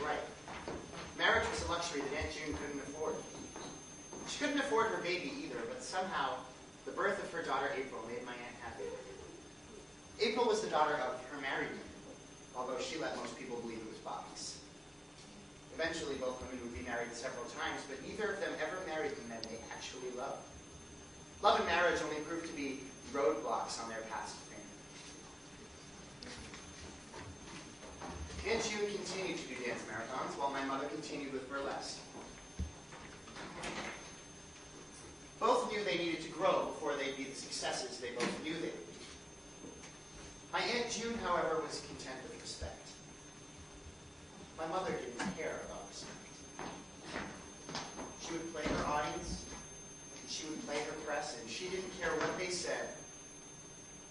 right. Marriage was a luxury that Aunt June couldn't afford. She couldn't afford her baby either, but somehow the birth of her daughter April made my aunt happy. April was the daughter of her married man, although she let most people believe it was Bobby's. Eventually, both women would be married several times, but neither of them ever married the men they actually loved. Love and marriage only proved to be roadblocks on their paths to fame. Aunt June continued to do dance marathons, while my mother continued with burlesque. Both knew they needed to grow before they'd be the successes they both knew they would be. My Aunt June, however, was content with respect. My mother didn't care about respect. She would play her audience, and she would play her press, and she didn't care what they said,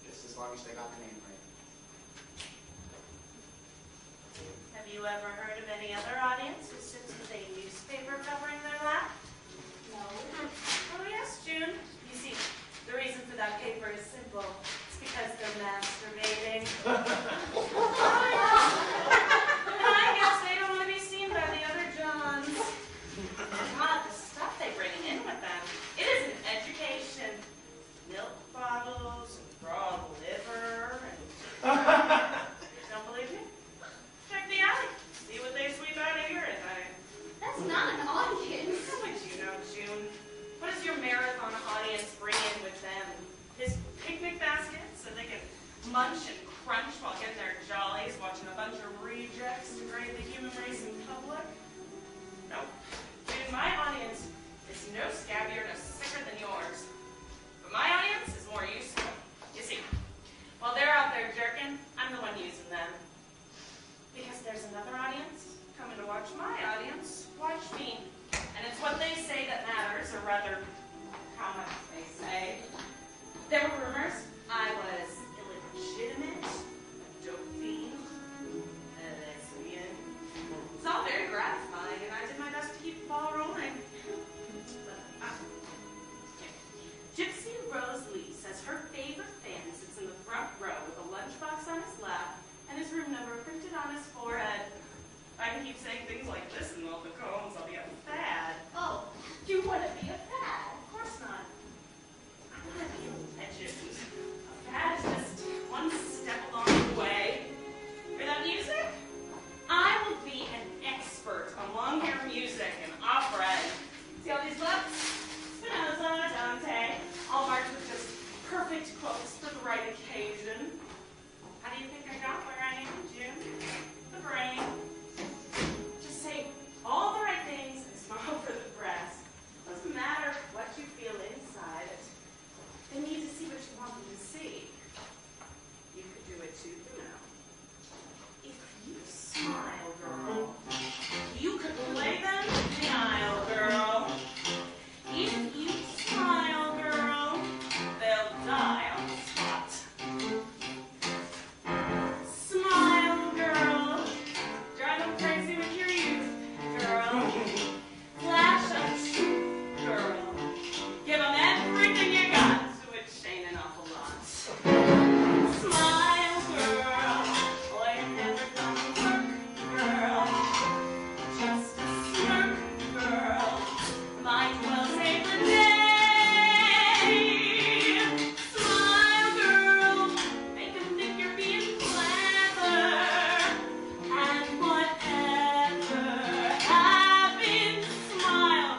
just as long as they got the name right. Have you ever heard of any other audience who sits with a newspaper covering their lap? No. Oh yes, June. You see, the reason for that paper is simple. It's because they're masturbating. And I guess they don't want to be seen by the other Johns. God, the stuff they bring in with them. It isn't education. Milk bottles and raw liver and... Don't believe me? Check the alley. See what they sweep out of here at night. That's not an audience. How would you know, June? What does your marathon audience bring in with them? His picnic baskets so they can munch and crunch while getting their jollies, watching a bunch of rejects degrade the human race in public? No. June, my audience is no scabbier, no sicker than yours. But my audience is more useful. You see, while they're out there jerking, I'm the one using them. Because there's another audience coming to watch my audience watch me. And it's what they say that matters, or rather, how much they say. There were rumors I was illegitimate, a dope fiend, a lesbian. It's all very gratifying, and I did my best to keep the ball rolling. But, Gypsy Rose Lee says her favorite fan sits in the front row with a lunchbox on his lap and his room number printed on his forehead. If I can keep saying things like this in all the combs, I'll be a fad. Oh, you want to be a fad? Of course not. I want to be a legend. A fad is just one step along the way. Hear that music? I will be an expert on long hair music and opera. See all these books? Spinoza, Dante, all marked with just perfect quotes for the right occasion. How do you think I got where I am, June? The brain. Just say all the right things and smile for the press. Doesn't matter what you feel inside it. They need to see what you want them to see. You could do it too, you know. If you smile, girl, you could lay them in the aisle, girl. If you smile, girl, they'll die on the spot. Smile, girl. Drive them crazy with your youth, girl. Flash of truth, girl. Give them everything you got, which ain't an awful lot. Smile, girl. Well, you never done the work, girl. Just a smirk, girl. Might well save the day. Smile, girl. Make them think you're being clever. And whatever happens, smile.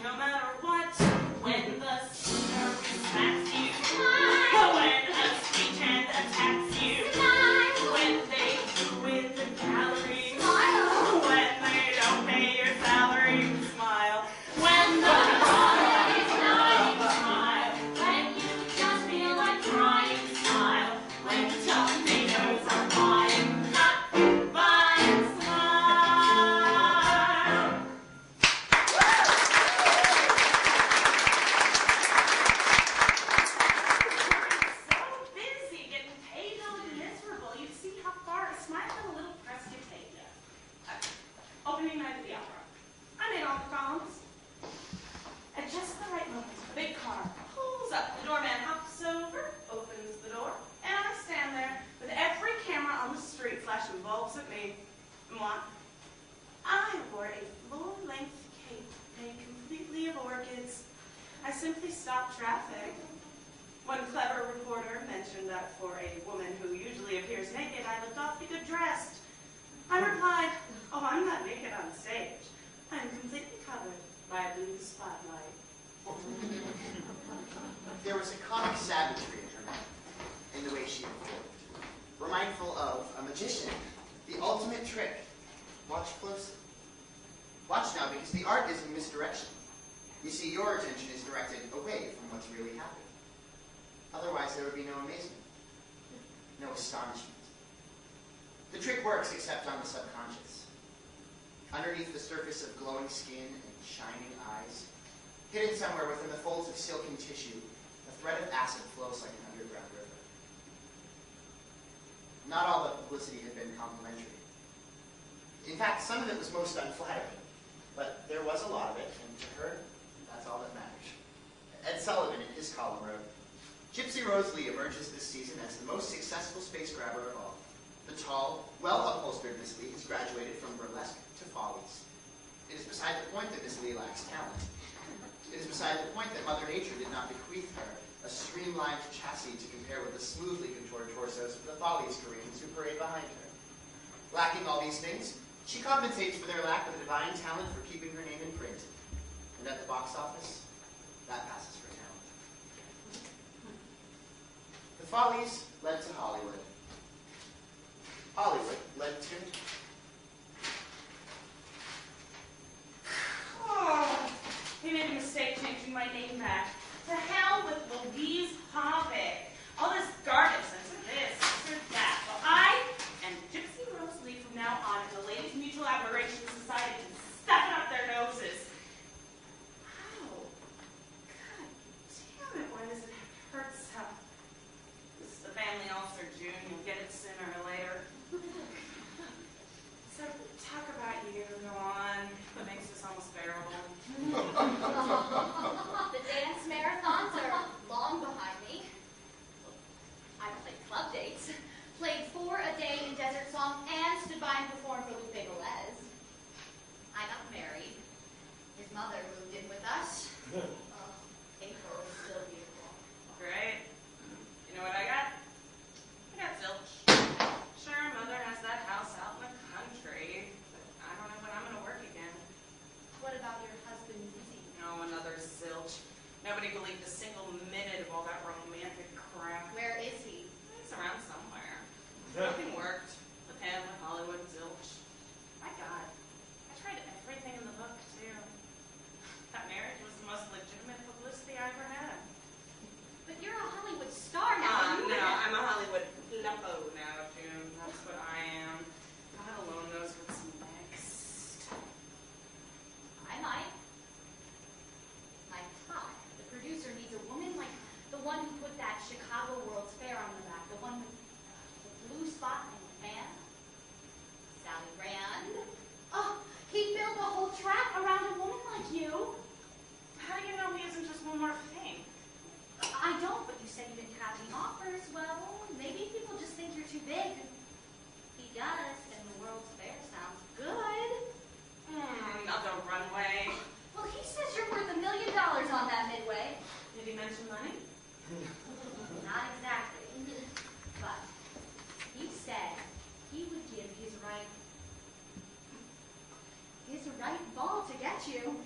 No matter what, when the sooner smacks you. Smile. When a stagehand attacks you. Smile. When they do in the gallery. Smile. When they don't pay your salary. Smile. When the economy's not, smile. When you just feel like crying, smile. When tomatoes are flying, not buying, smile. So busy getting paid all miserable. You see how far a smile and a little press can take you. Opening night of the opera. I made all the columns. At just the right moment, a big car pulls up. The doorman hops over, opens the door, and I stand there with every camera on the street flashing bulbs at me. Moi, for a full-length cape made completely of orchids. I simply stopped traffic. One clever reporter mentioned that for a woman who usually appears naked, I looked awfully good dressed. I replied, "Oh, I'm not naked on stage. I'm completely covered by a blue spotlight." There was a comic savagery in her manner, in the way she performed, remindful of a magician, the ultimate trick. Watch closely. Watch now, because the art is in misdirection. You see, your attention is directed away from what's really happening. Otherwise, there would be no amazement, no astonishment. The trick works except on the subconscious. Underneath the surface of glowing skin and shining eyes, hidden somewhere within the folds of silken tissue, a thread of acid flows like an underground river. Not all the publicity had been complimentary. In fact, some of it was most unflattering. But there was a lot of it, and to her, that's all that matters. Ed Sullivan, in his column, wrote, "Gypsy Rose Lee emerges this season as the most successful space grabber of all. The tall, well-upholstered Miss Lee has graduated from burlesque to follies. It is beside the point that Miss Lee lacks talent. It is beside the point that Mother Nature did not bequeath her a streamlined chassis to compare with the smoothly contoured torsos of the follies Koreans who parade behind her. Lacking all these things, she compensates for their lack of divine talent for keeping her name in print. And at the box office, that passes for talent." The follies led to Hollywood. Hollywood led to... Oh, they made a mistake changing my name back. To hell with Louise Harvick. All this garbage, censor this, censor that. Well, I am Gypsy Rose Lee from now on, and the Ladies Mutual Admiration Society can stuff it up their noses. Ow. God damn it, why does it hurt so? This is the family ulcer, June. You'll get it sooner or later. So, talk about you, go on. What makes this almost bearable? The dance marathons are long behind me. I played club dates, played 4 a day in Desert Song, and stood by and performed for Lupe Velez. I got married. His mother moved in with us. Oh, April is still beautiful. Great. You know what I got? I got zilch. Sure, Mother has that house out in the country, but I don't know when I'm going to work again. What about your husband, Lizzie? Oh, another zilch. Nobody believed a single minute of all that romantic crap. Where is he? He's around somewhere. Nothing worked. With him, with Hollywood, zilch. My God. I tried everything in the book, too. That marriage was the most legitimate publicity I ever had. But you're a Hollywood star now. No, I'm a Hollywood lumpo now, June. That's what I am. God alone knows what's next. I might. My Todd, the producer, needs a woman like the one who put that Chicago World's Fair on the back, the one with the blue spot and the fan. Sally Rand. Oh, he built a whole track around a woman like you. How do you know he isn't just one more thing? I don't, but you said you didn't have any offers. Well, maybe people just think you're too big. He does, and the World's Fair sounds good. Another runway. Well, he says you're worth $1 million on that midway. Did he mention money? Not exactly. But he said he would give his right ball to get you.